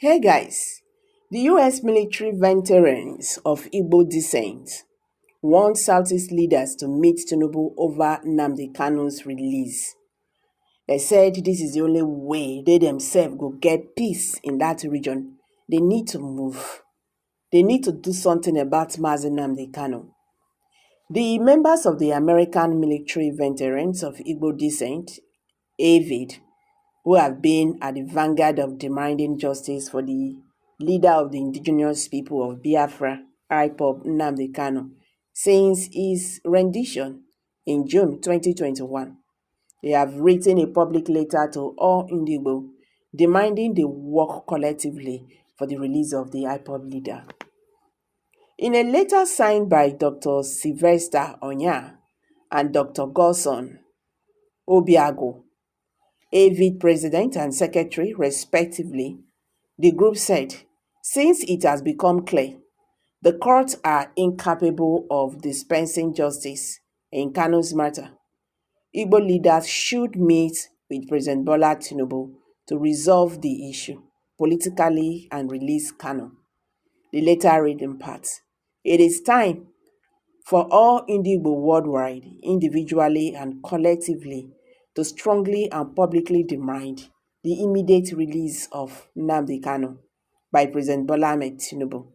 Hey guys, the US military veterans of Igbo descent want Southeast leaders to meet Tinubu over Nnamdi Kanu's release. They said this is the only way they themselves go get peace in that region. They need to move. They need to do something about Mazi Nnamdi Kanu. The members of the American military veterans of Igbo descent, AVID, who have been at the vanguard of demanding justice for the leader of the indigenous people of Biafra, IPOB Nnamdi Kanu, since his rendition in June 2021. They have written a public letter to all Indigo demanding they work collectively for the release of the IPOB leader. In a letter signed by Dr. Sylvester Onya and Dr. Godson Obiago, AVID president and secretary respectively, the group said, since it has become clear the courts are incapable of dispensing justice in Kanu's matter, Igbo leaders should meet with President Bola Tinubu to resolve the issue politically and release Kanu. The letter read in part, it is time for all Igbo worldwide, individually and collectively, to strongly and publicly demand the immediate release of Nnamdi Kanu by President Bola Ahmed Tinubu,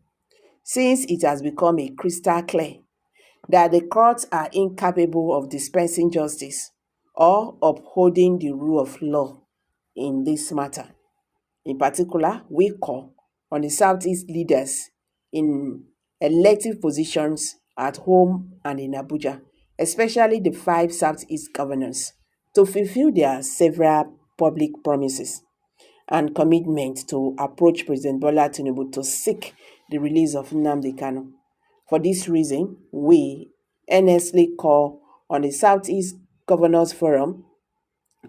since it has become a crystal clear that the courts are incapable of dispensing justice or upholding the rule of law in this matter. In particular, we call on the Southeast leaders in elective positions at home and in Abuja, especially the 5 Southeast governors, to fulfill their several public promises and commitment to approach President Bola Tinubu to seek the release of Nnamdi Kanu. For this reason, we earnestly call on the Southeast Governors Forum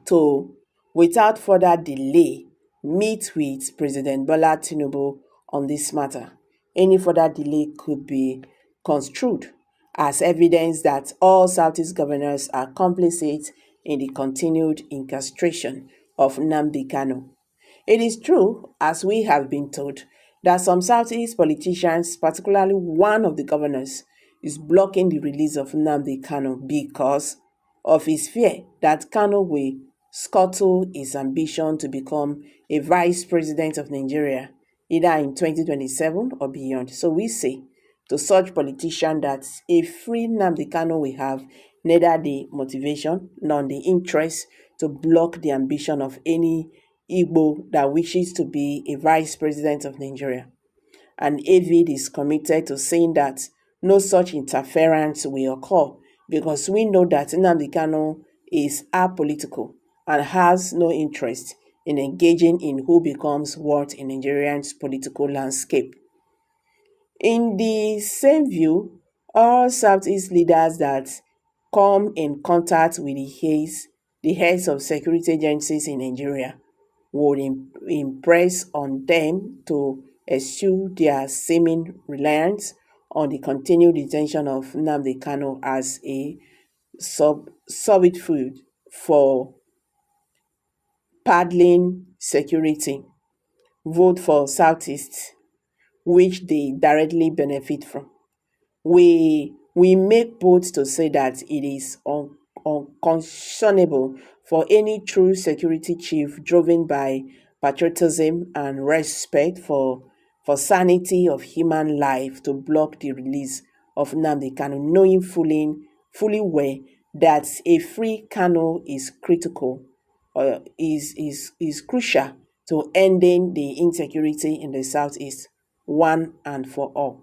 to, without further delay, meet with President Bola Tinubu on this matter. Any further delay could be construed as evidence that all Southeast governors are complicit in the continued incarceration of Nnamdi Kanu. It is true, as we have been told, that some Southeast politicians, particularly one of the governors, is blocking the release of Nnamdi Kanu because of his fear that Kanu will scuttle his ambition to become a vice president of Nigeria, either in 2027 or beyond. So we say to such politicians that a free Nnamdi Kanu will have neither the motivation nor the interest to block the ambition of any Igbo that wishes to be a vice president of Nigeria. And AVID is committed to saying that no such interference will occur because we know that Nnamdi Kanu is apolitical and has no interest in engaging in who becomes what in Nigerian's political landscape. In the same view, all Southeast leaders that come in contact with the heads of security agencies in Nigeria would impress on them to eschew their seeming reliance on the continued detention of Nnamdi Kanu as a substitute for paddling security. Vote for Southeast, which they directly benefit from. We make bold to say that it is unconscionable for any true security chief driven by patriotism and respect for sanity of human life to block the release of Nnamdi Kanu, knowing fully well that a free Kanu is critical or is crucial to ending the insecurity in the Southeast one and for all.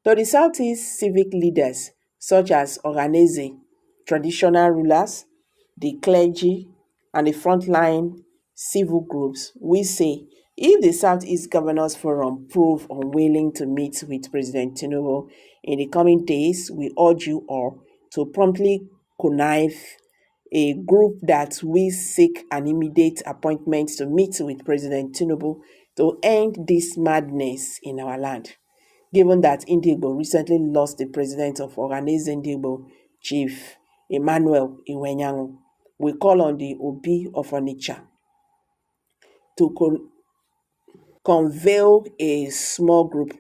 To the Southeast civic leaders such as Ohaneze, traditional rulers, the clergy, and the frontline civil groups, we say if the Southeast Governors Forum prove unwilling to meet with President Tinubu in the coming days, we urge you all to promptly connive a group that we seek an immediate appointment to meet with President Tinubu to end this madness in our land. Given that Indigo recently lost the president of Ohaneze Indigo, Chief Emmanuel Iwenyangu, we call on the Obi of Onitsha to conveil a small group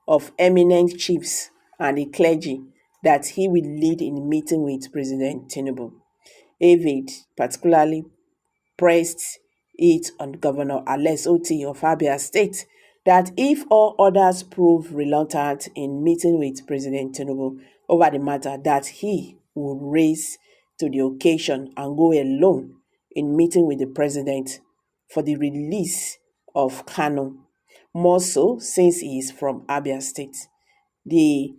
of eminent chiefs and the clergy that he will lead in meeting with President Tinubu. David particularly pressed it on Governor Alex Oti of Abia State that if all others prove reluctant in meeting with President Tinubu over the matter, that he would raise to the occasion and go alone in meeting with the president for the release of Kanu, more so since he is from Abia State. The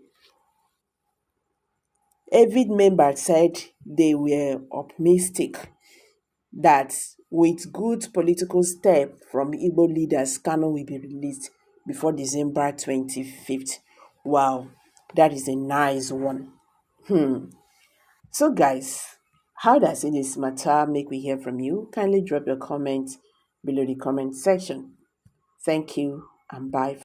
avid member said they were optimistic that with good political step from Igbo leaders, Kanu will be released before December 25th. Wow, that is a nice one. So guys, how does this matter make we hear from you? Kindly drop your comment below the comment section. Thank you and bye.